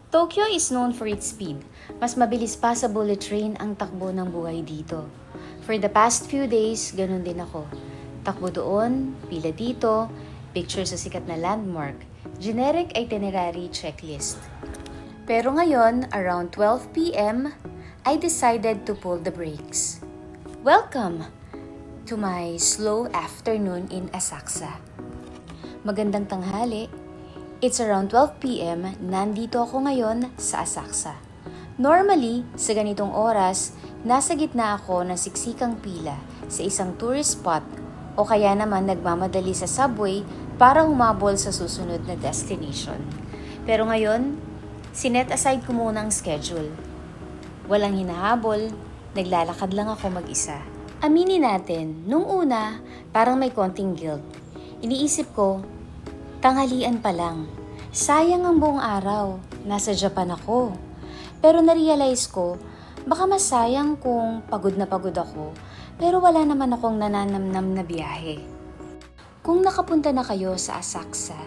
Tokyo is known for its speed. Mas mabilis pa sa bullet train ang takbo ng buhay dito. For the past few days, ganun din ako. Takbo doon, pila dito, picture sa sikat na landmark, generic itinerary checklist. Pero ngayon, around 12 p.m., I decided to pull the brakes. Welcome to my slow afternoon in Asakusa. Magandang tanghali. It's around 12 p.m. Nandito ako ngayon sa Asakusa. Normally, sa ganitong oras, nasa gitna ako ng siksikang pila sa isang tourist spot o kaya naman nagmamadali sa subway para humabol sa susunod na destination. Pero ngayon, sinet aside ko muna ang schedule. Walang hinahabol, naglalakad lang ako mag-isa. Aminin natin, nung una, parang may konting guilt. Iniisip ko, tanghalian pa lang. Sayang ang buong araw. Nasa Japan ako. Pero narealize ko, baka mas sayang kung pagod na pagod ako, pero wala naman akong nananamnam na biyahe. Kung nakapunta na kayo sa Asakusa,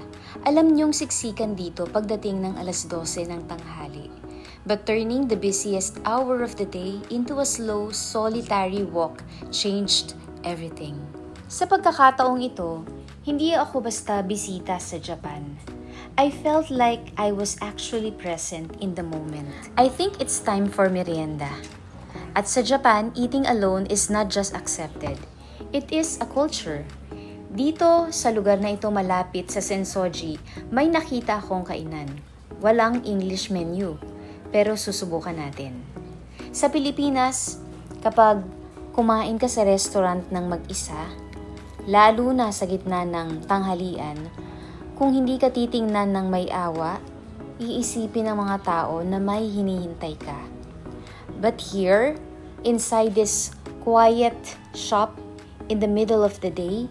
alam niyong siksikan dito pagdating ng alas 12 ng tanghali. But turning the busiest hour of the day into a slow, solitary walk changed everything. Sa pagkakataong ito, hindi ako basta bisita sa Japan. I felt like I was actually present in the moment. I think it's time for merienda. At sa Japan, eating alone is not just accepted. It is a culture. Dito, sa lugar na ito malapit sa Sensoji, may nakita akong kainan. Walang English menu, pero susubukan natin. Sa Pilipinas, kapag kumain ka sa restaurant ng mag-isa, lalo na sa gitna ng tanghalian, kung hindi ka titingnan ng may awa, iisipin ng mga tao na may hinihintay ka. But here, inside this quiet shop in the middle of the day,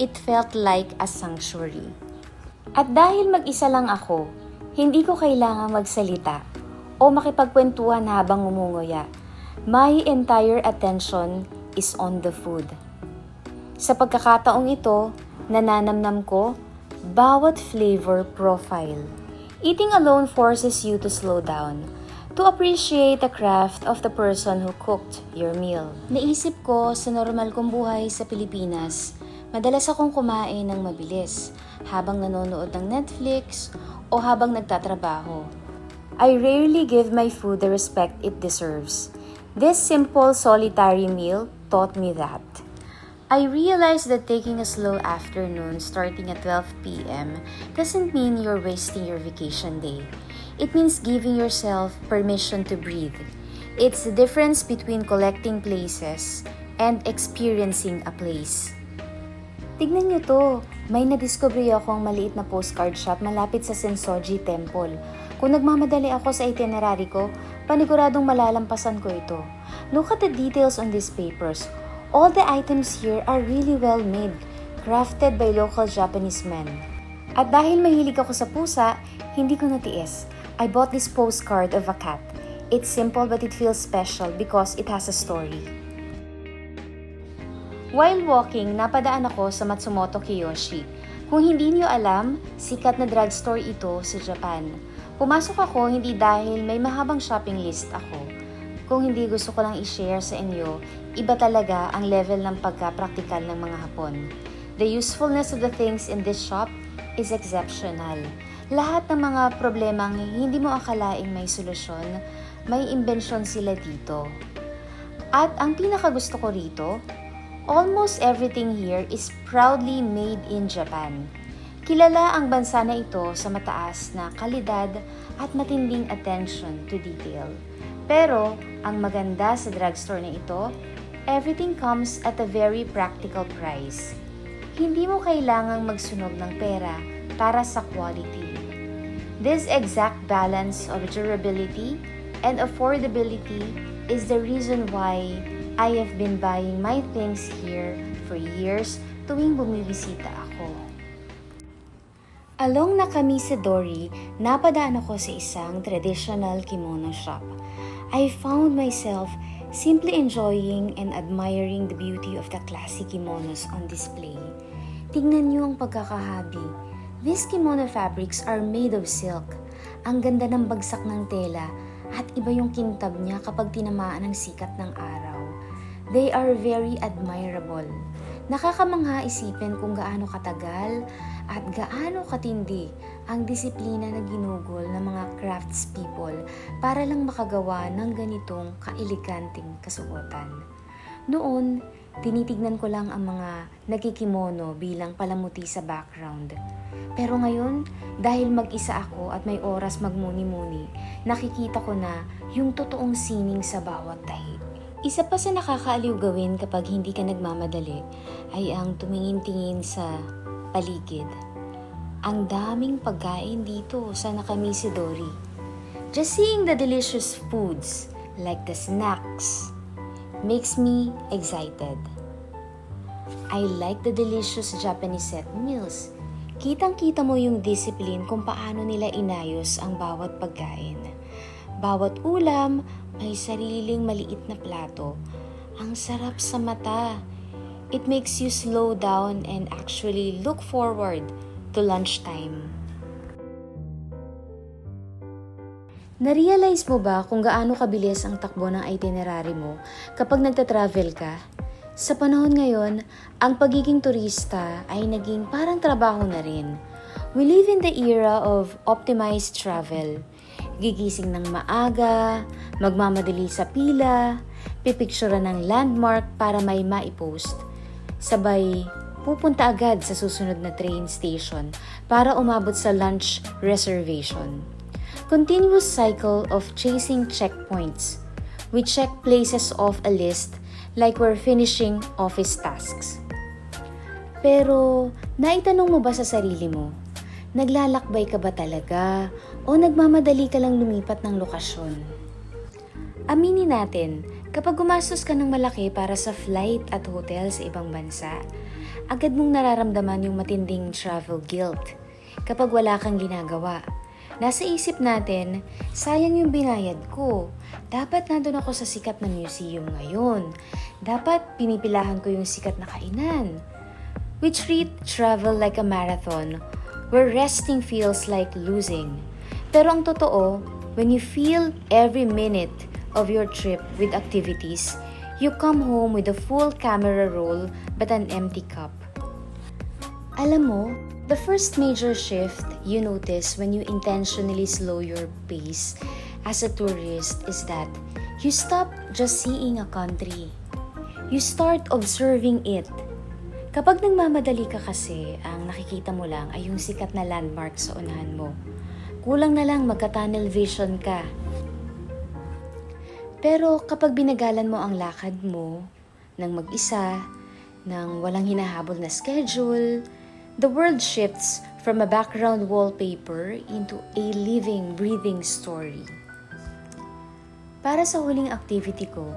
it felt like a sanctuary. At dahil mag-isa lang ako, hindi ko kailangang magsalita o makipagkwentuhan habang ngumunguya. My entire attention is on the food. Sa pagkakataong ito, nananamnam ko bawat flavor profile. Eating alone forces you to slow down, to appreciate the craft of the person who cooked your meal. Naisip ko sa normal kong buhay sa Pilipinas, madalas akong kumain ng mabilis habang nanonood ng Netflix o habang nagtatrabaho. I rarely give my food the respect it deserves. This simple solitary meal taught me that. I realized that taking a slow afternoon starting at 12 p.m. doesn't mean you're wasting your vacation day. It means giving yourself permission to breathe. It's the difference between collecting places and experiencing a place. Tignan niyo to, may nadiscovery akong maliit na postcard shop malapit sa Sensoji Temple. Kung nagmamadali ako sa itinerary ko, paniguradong malalampasan ko ito. Look at the details on these papers. All the items here are really well made, crafted by local Japanese men. At dahil mahilig ako sa pusa, hindi ko natiis. I bought this postcard of a cat. It's simple but it feels special because it has a story. While walking, napadaan ako sa Matsumoto Kiyoshi. Kung hindi niyo alam, sikat na drugstore ito sa Japan. Pumasok ako hindi dahil may mahabang shopping list ako. Kung hindi gusto ko lang i-share sa inyo, iba talaga ang level ng pagka-praktikal ng mga Hapon. The usefulness of the things in this shop is exceptional. Lahat ng mga problemang hindi mo akalaing may solusyon, may imbensyon sila dito. At ang pinakagusto ko rito, almost everything here is proudly made in Japan. Kilala ang bansa na ito sa mataas na kalidad at matinding attention to detail. Pero, ang maganda sa drugstore na ito, everything comes at a very practical price. Hindi mo kailangang magsunog ng pera para sa quality. This exact balance of durability and affordability is the reason why I have been buying my things here for years tuwing bumibisita ako. Along na kami sa Dori, napadaan ako sa isang traditional kimono shop. I found myself simply enjoying and admiring the beauty of the classic kimonos on display. Tingnan niyo ang pagkakahabi. These kimono fabrics are made of silk. Ang ganda ng bagsak ng tela at iba yung kintab niya kapag tinamaan ng sikat ng araw. They are very admirable. Nakakamangha isipin kung gaano katagal at gaano katindi ang disiplina na ginugol ng mga craftspeople para lang makagawa ng ganitong kaeleganting kasuotan. Noon, tinitignan ko lang ang mga nagkikimono bilang palamuti sa background. Pero ngayon, dahil mag-isa ako at may oras magmuni-muni, nakikita ko na yung totoong sining sa bawat tahi. Isa pa sa nakakaaliw gawin kapag hindi ka nagmamadali ay ang tumingin-tingin sa paligid. Ang daming pagkain dito sa Nakamisidori. Just seeing the delicious foods like the snacks makes me excited. I like the delicious Japanese set meals. Kitang-kita mo yung discipline kung paano nila inayos ang bawat pagkain. Bawat ulam may sariling maliit na plato. Ang sarap sa mata. It makes you slow down and actually look forward to lunchtime. Na-realize mo ba kung gaano kabilis ang takbo ng itinerary mo kapag nagta-travel ka? Sa panahon ngayon, ang pagiging turista ay naging parang trabaho na rin. We live in the era of optimized travel. Gigising ng maaga, magmamadali sa pila, pipicturean ng landmark para may maipost. Sabay, pupunta agad sa susunod na train station para umabot sa lunch reservation. Continuous cycle of chasing checkpoints. We check places off a list like we're finishing office tasks. Pero, naitanong mo ba sa sarili mo? Naglalakbay ka ba talaga o nagmamadali ka lang lumipat ng lokasyon? Aminin natin, kapag gumastos ka ng malaki para sa flight at hotel sa ibang bansa, agad mong nararamdaman yung matinding travel guilt kapag wala kang ginagawa. Nasa isip natin, sayang yung binayad ko. Dapat nandun ako sa sikat na museum ngayon. Dapat pinipilahan ko yung sikat na kainan. We treat travel like a marathon where resting feels like losing. Pero ang totoo, when you feel every minute of your trip with activities, you come home with a full camera roll but an empty cup. Alam mo, the first major shift you notice when you intentionally slow your pace as a tourist is that you stop just seeing a country. You start observing it. Kapag nagmamadali ka kasi, ang nakikita mo lang ay yung sikat na landmark sa unahan mo. Kulang na lang magka-tunnel vision ka. Pero kapag binagalan mo ang lakad mo ng mag-isa, ng walang hinahabol na schedule, the world shifts from a background wallpaper into a living, breathing story. Para sa huling activity ko,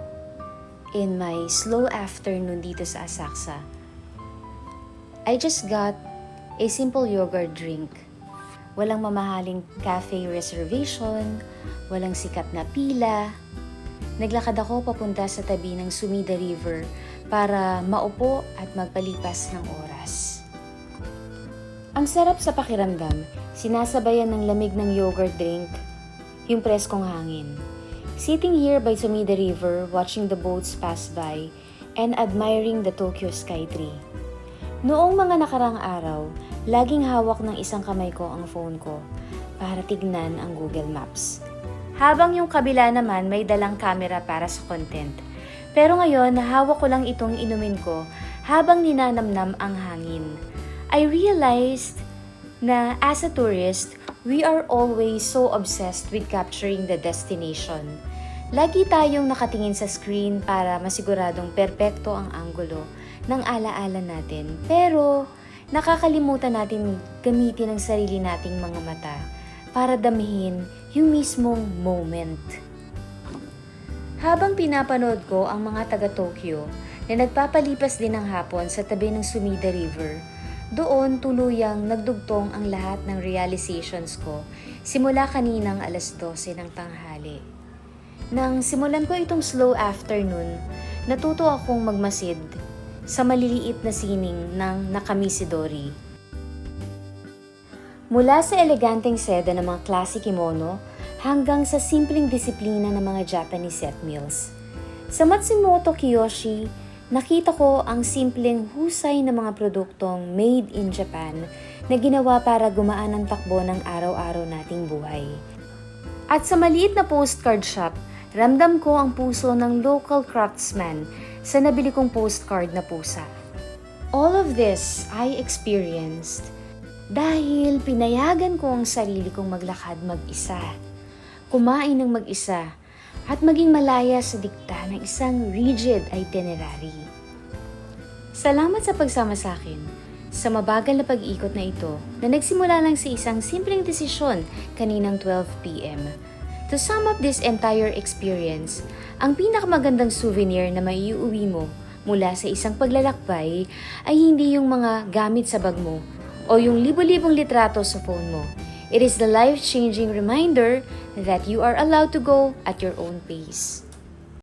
in my slow afternoon dito sa Asakusa, I just got a simple yogurt drink. Walang mamahaling cafe reservation, walang sikat na pila. Naglakad ako papunta sa tabi ng Sumida River para maupo at magpalipas ng oras. Ang sarap sa pakiramdam, sinasabayan ng lamig ng yogurt drink, yung preskong hangin. Sitting here by Sumida River, watching the boats pass by, and admiring the Tokyo Sky Tree. Noong mga nakarang araw, laging hawak ng isang kamay ko ang phone ko para tignan ang Google Maps. Habang yung kabila naman may dalang camera para sa content. Pero ngayon, hawak ko lang itong inumin ko habang ninanamnam ang hangin. I realized na as a tourist, we are always so obsessed with capturing the destination. Lagi tayong nakatingin sa screen para masiguradong perpekto ang anggulo ng alaala natin. Pero nakakalimutan natin gamitin ang sarili nating mga mata para damihin yung mismong moment. Habang pinapanood ko ang mga taga-Tokyo na nagpapalipas din ng hapon sa tabi ng Sumida River, doon tuluyang nagdugtong ang lahat ng realizations ko simula kaninang 12:00 ng tanghali. Nang simulan ko itong slow afternoon, natuto akong magmasid sa maliliit na sining ng Nakamisidori. Mula sa eleganteng seda ng mga classic kimono hanggang sa simpleng disiplina ng mga Japanese set meals. Sa Matsumoto Kiyoshi, nakita ko ang simpleng husay ng mga produktong made in Japan na ginawa para gumaan ang takbo ng araw-araw nating buhay. At sa maliit na postcard shop, ramdam ko ang puso ng local craftsman sa nabili kong postcard na pusa. All of this I experienced dahil pinayagan ko ang sarili kong maglakad mag-isa, kumain ng mag-isa, at maging malaya sa dikta ng isang rigid itinerary. Salamat sa pagsama sa akin sa mabagal na pag-ikot na ito na nagsimula lang sa isang simpleng desisyon kaninang 12 p.m. To sum up this entire experience, ang pinakamagandang souvenir na maiuwi mo mula sa isang paglalakbay ay hindi yung mga gamit sa bag mo o yung libo-libong litrato sa phone mo. It is the life-changing reminder that you are allowed to go at your own pace.